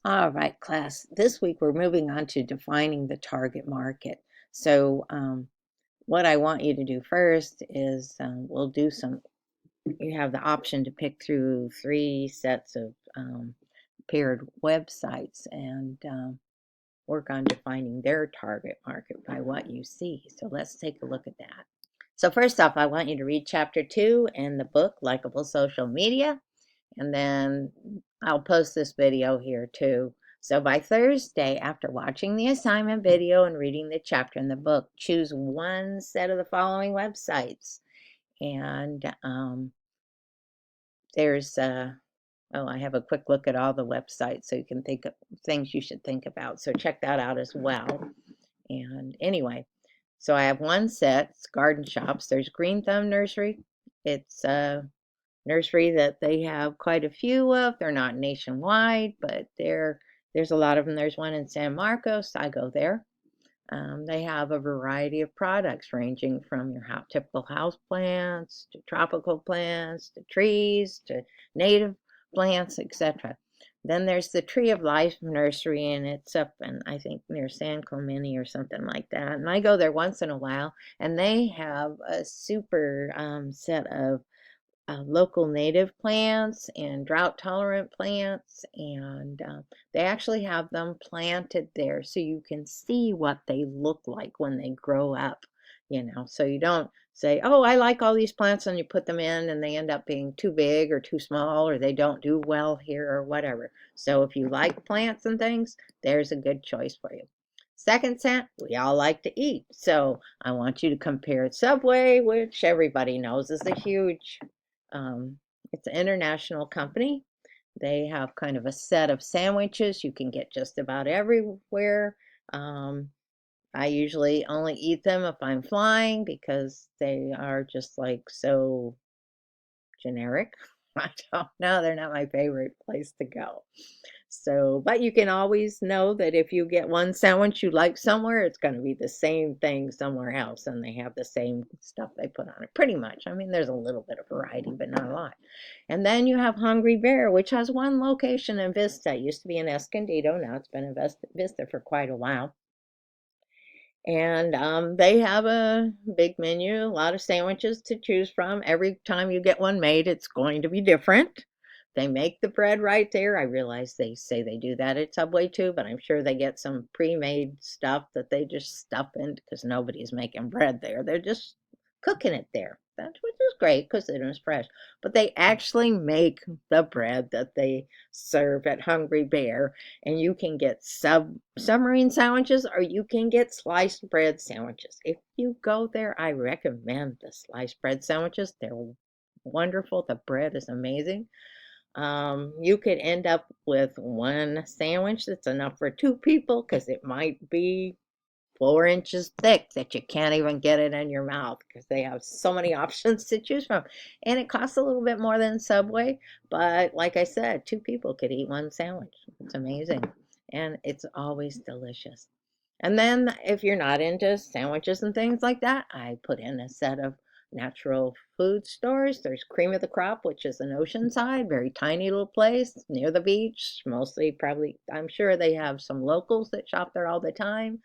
All right, class. This week we're moving on to defining the target market. So, what I want you to do first is we'll do some, you have the option to pick through three sets of paired websites and work on defining their target market by what you see. So, let's take a look at that. So, first off, I want you to read chapter 2 in the book, Likeable Social Media. And then I'll post this video here too. So by Thursday, after watching the assignment video and reading the chapter in the book, choose one set of the following websites. And there's, oh, I have a quick look at all the websites so you can think of things you should think about. So check that out as well. And anyway, so I have one set, it's garden shops. There's Green Thumb Nursery. It's nursery that they have quite a few of. They're not nationwide, but there's a lot of them. There's one in San Marcos. I go there. They have a variety of products ranging from your typical house plants to tropical plants to trees to native plants, etc. Then there's the Tree of Life Nursery, and it's up in, I think, near San Clemente or something like that. And I go there once in a while, and they have a super set of local native plants and drought tolerant plants, and they actually have them planted there so you can see what they look like when they grow up, so you don't say, oh, I like all these plants, and you put them in and they end up being too big or too small, or they don't do well here or whatever. So if you like plants and things, there's a good choice for you. Second set, we all like to eat. So I want you to compare Subway, which everybody knows is a huge um, it's an international company. They have kind of a set of sandwiches you can get just about everywhere. Um, I usually only eat them if I'm flying because they are just like so generic. I don't know. They're not my favorite place to go. So, but you can always know that if you get one sandwich you like somewhere, it's going to be the same thing somewhere else, and they have the same stuff they put on it pretty much. I mean, there's a little bit of variety, but not a lot. And then you have Hungry Bear, which has one location in Vista. It used to be in Escondido. Now it's been in Vista for quite a while. And they have a big menu, a lot of sandwiches to choose from. Every time you get one made, it's going to be different. They make the bread right there. I realize they say they do that at Subway too, but I'm sure they get some pre-made stuff that they just stuff in because nobody's making bread there. They're just cooking it there. That's which is great because it is fresh. But they actually make the bread that they serve at Hungry Bear, and you can get submarine sandwiches or you can get sliced bread sandwiches. If you go there, I recommend the sliced bread sandwiches. They're wonderful. The bread is amazing. You could end up with one sandwich that's enough for two people because it might be 4 inches thick that you can't even get it in your mouth because they have so many options to choose from. And it costs a little bit more than Subway, but like I said, two people could eat one sandwich. It's amazing. And it's always delicious. And then if you're not into sandwiches and things like that, I put in a set of natural food stores. There's Cream of the Crop, which is an Oceanside, very tiny little place near the beach. Mostly, probably, I'm sure they have some locals that shop there all the time.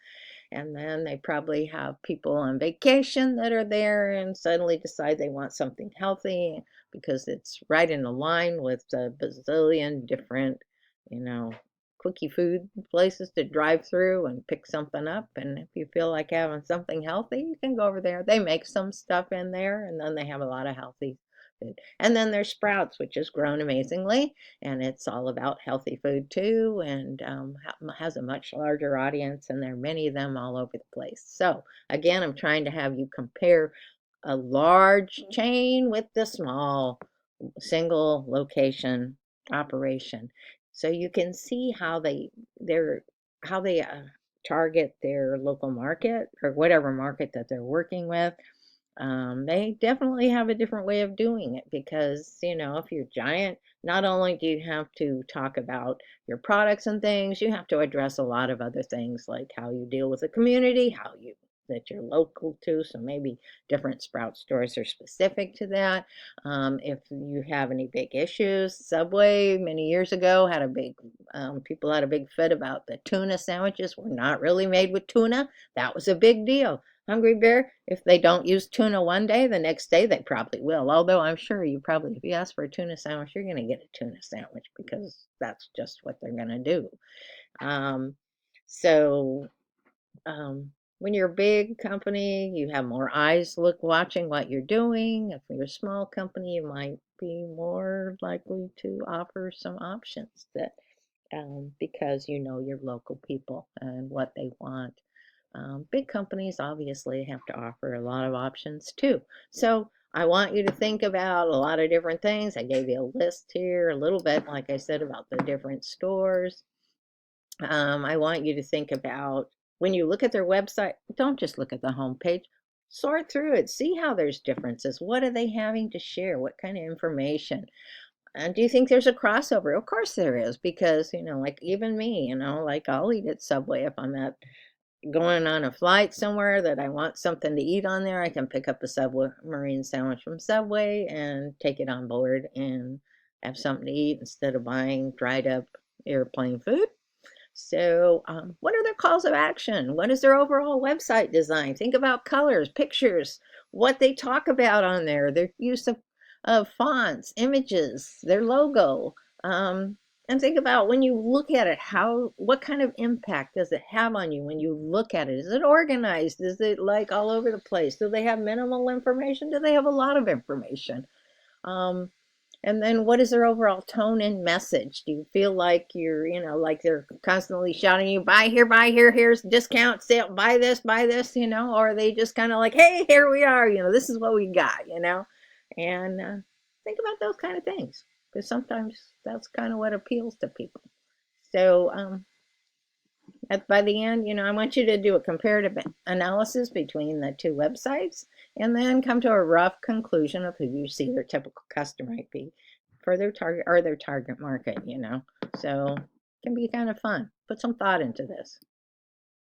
And then they probably have people on vacation that are there and suddenly decide they want something healthy because it's right in the line with a bazillion different, you know, quickie food places to drive through and pick something up. And if you feel like having something healthy, you can go over there. They make some stuff in there, and then they have a lot of healthy food. And then there's Sprouts, which has grown amazingly, and it's all about healthy food too, and has a much larger audience, and there are many of them all over the place. So again, I'm trying to have you compare a large chain with the small single location operation, so you can see how they're how they target their local market or whatever market that they're working with. They definitely have a different way of doing it because, if you're giant, not only do you have to talk about your products and things, you have to address a lot of other things like how you deal with the community, how you that you're local to, so maybe different Sprout stores are specific to that. If you have any big issues, Subway many years ago had a big, people had a big fit about the tuna sandwiches were not really made with tuna. That was a big deal. Hungry Bear, if they don't use tuna one day, the next day they probably will. Although I'm sure you probably, if you ask for a tuna sandwich, you're going to get a tuna sandwich because that's just what they're going to do. Um, so when you're a big company, you have more eyes watching what you're doing. If you're a small company, you might be more likely to offer some options that because you know your local people and what they want. Big companies obviously have to offer a lot of options too. So I want you to think about a lot of different things. I gave you a list here, a little bit, like I said, about the different stores. I want you to think about when you look at their website, don't just look at the homepage. Sort through it, see how there's differences. What are they having to share? What kind of information? And do you think there's a crossover? Of course there is, because, like even me, like I'll eat at Subway if I'm at going on a flight somewhere that I want something to eat on there. I can pick up a submarine sandwich from Subway and take it on board and have something to eat instead of buying dried up airplane food. So, what are their calls of action? What is their overall website design? Think about colors, pictures, what they talk about on there, their use of fonts, images, their logo. And think about when you look at it, what kind of impact does it have on you when you look at it? Is it organized? Is it like all over the place? Do they have minimal information? Do they have a lot of information? Um, and then what is their overall tone and message? Do you feel like like they're constantly shouting you, buy here, here's discount sale, buy this, or are they just kind of like, hey, here we are, this is what we got, And think about those kind of things because sometimes that's kind of what appeals to people. So by the end, I want you to do a comparative analysis between the two websites and then come to a rough conclusion of who you see their typical customer might be for their target market. So it can be kind of fun. Put some thought into this.